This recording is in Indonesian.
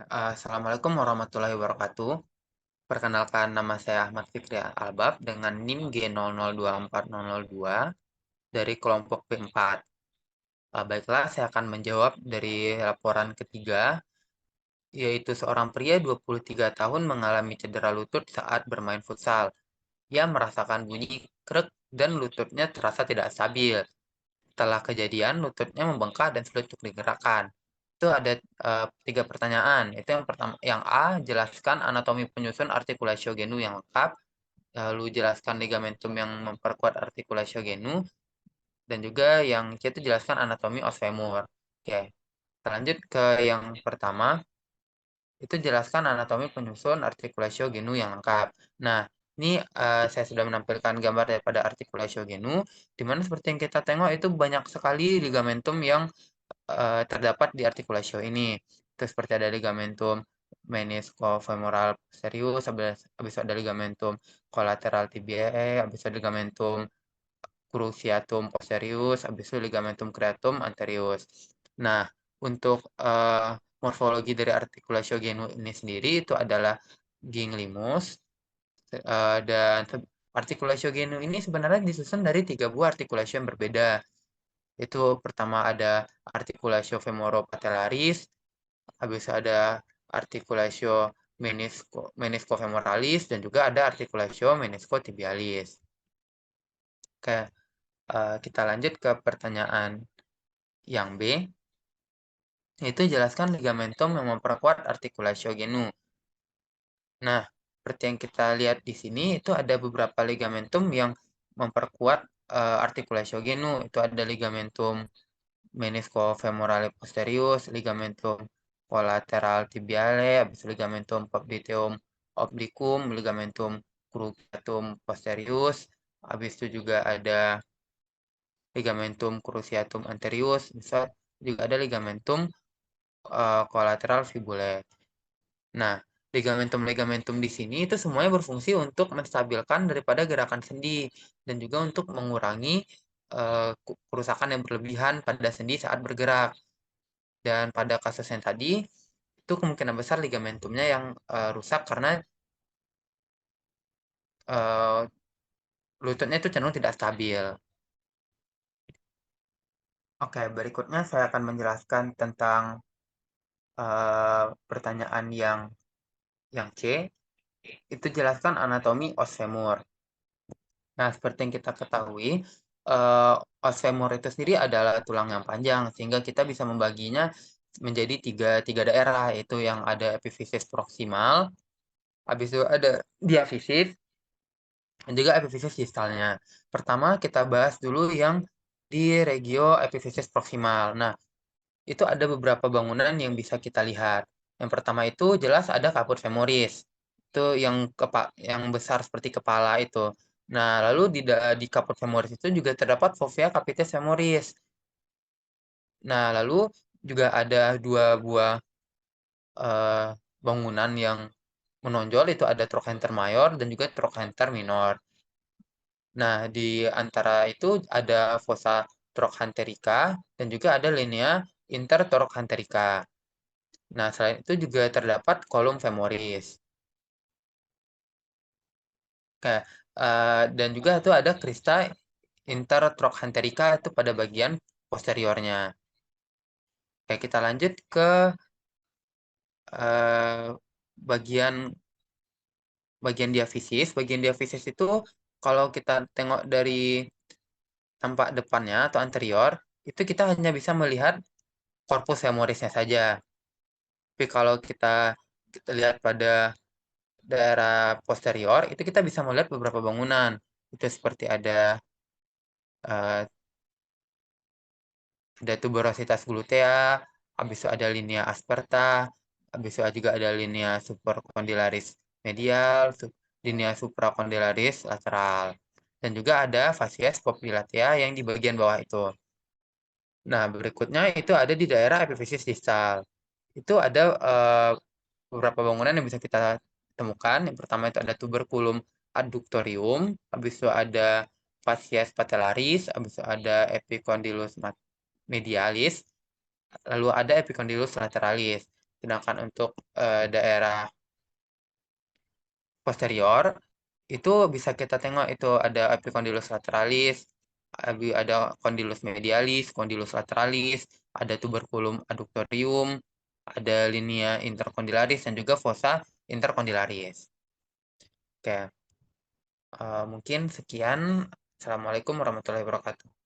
Assalamualaikum warahmatullahi wabarakatuh. Perkenalkan, nama saya Ahmad Fikri Albab dengan NIM G002402 dari kelompok B4. Baiklah, saya akan menjawab dari laporan ketiga, yaitu seorang pria 23 tahun mengalami cedera lutut saat bermain futsal. Ia merasakan bunyi krek dan lututnya terasa tidak stabil. Setelah kejadian, lututnya membengkak dan sulit untuk digerakkan. Itu ada tiga pertanyaan. Itu yang pertama, yang A, jelaskan anatomi penyusun artikulatio genu yang lengkap. Lalu jelaskan ligamentum yang memperkuat artikulatio genu. Dan juga yang C itu jelaskan anatomi os femur. Oke, kita lanjut ke yang pertama. Itu jelaskan anatomi penyusun artikulatio genu yang lengkap. Nah, ini saya sudah menampilkan gambar daripada artikulatio genu, di mana seperti yang kita tengok itu banyak sekali ligamentum yang terdapat di artikulatio ini. Itu seperti ada ligamentum meniscofemoral posterius, habis itu ada ligamentum collateral tibiae, habis itu ada ligamentum cruciatum posterius, habis itu ligamentum creatum anterius. Nah, untuk morfologi dari artikulatio genu ini sendiri itu adalah ginglimus, dan artikulatio genu ini sebenarnya disusun dari 3 buah artikulatio yang berbeda. Itu pertama ada artikulatio femoropatellaris, habis ada artikulatio meniscofemoralis, dan juga ada artikulatio meniscotibialis. Oke, kita lanjut ke pertanyaan yang B, yaitu jelaskan ligamentum yang memperkuat artikulatio genu. Nah, seperti yang kita lihat di sini, itu ada beberapa ligamentum yang memperkuat artikulatio genu. Itu ada ligamentum meniscofemorale posterius, ligamentum collateral tibiale, habis ligamentum popliteum obliquum, ligamentum cruciatum posterius, habis itu juga ada ligamentum cruciatum anterius, bisa juga ada ligamentum collateral fibulae. Nah, ligamentum-ligamentum di sini itu semuanya berfungsi untuk menstabilkan daripada gerakan sendi dan juga untuk mengurangi kerusakan yang berlebihan pada sendi saat bergerak. Dan pada kasus yang tadi, itu kemungkinan besar ligamentumnya yang rusak karena eh, lututnya itu cenderung tidak stabil. Oke, berikutnya saya akan menjelaskan tentang pertanyaan yang C, itu jelaskan anatomi os femur. Nah, seperti yang kita ketahui, eh, os femur itu sendiri adalah tulang yang panjang, sehingga kita bisa membaginya menjadi tiga daerah, yaitu yang ada epifisis proksimal, habis itu ada diafisis, dan juga epifisis distalnya. Pertama, kita bahas dulu yang di regio epifisis proksimal. Nah, itu ada beberapa bangunan yang bisa kita lihat. Yang pertama itu jelas ada caput femoris. Itu yang besar seperti kepala itu. Nah, lalu di caput femoris itu juga terdapat fovea capitis femoris. Nah, lalu juga ada 2 buah eh, bangunan yang menonjol, itu ada trochanter mayor dan juga trochanter minor. Nah, di antara itu ada fossa trochanterica dan juga ada linea intertrochanterica. Nah, selain itu juga terdapat kolom femoris. Kayak, dan juga itu ada crista intertrochanterica itu pada bagian posteriornya. Oke, kita lanjut ke eh, bagian bagian diafisis. Bagian diafisis itu kalau kita tengok dari tampak depannya atau anterior, itu kita hanya bisa melihat korpus femorisnya saja. Tapi kalau kita lihat pada daerah posterior, itu kita bisa melihat beberapa bangunan. Itu seperti eh, ada tuberositas glutea, habis itu ada linea asperta, habis itu juga ada linea supercondylaris medial, linea supracondylaris lateral. Dan juga ada facies popliteae yang di bagian bawah itu. Nah, berikutnya itu ada di daerah epifisis distal. Itu ada beberapa bangunan yang bisa kita temukan. Yang pertama itu ada tuberculum adductorium, habis itu ada facies patellaris, habis itu ada epicondylus medialis, lalu ada epicondylus lateralis. Sedangkan untuk daerah posterior itu bisa kita tengok itu ada epicondylus lateralis, ada condylus medialis, condylus lateralis, ada tuberculum adductorium, ada linea intercondylaris dan juga fossa intercondylaris. Oke, mungkin sekian. Assalamualaikum warahmatullahi wabarakatuh.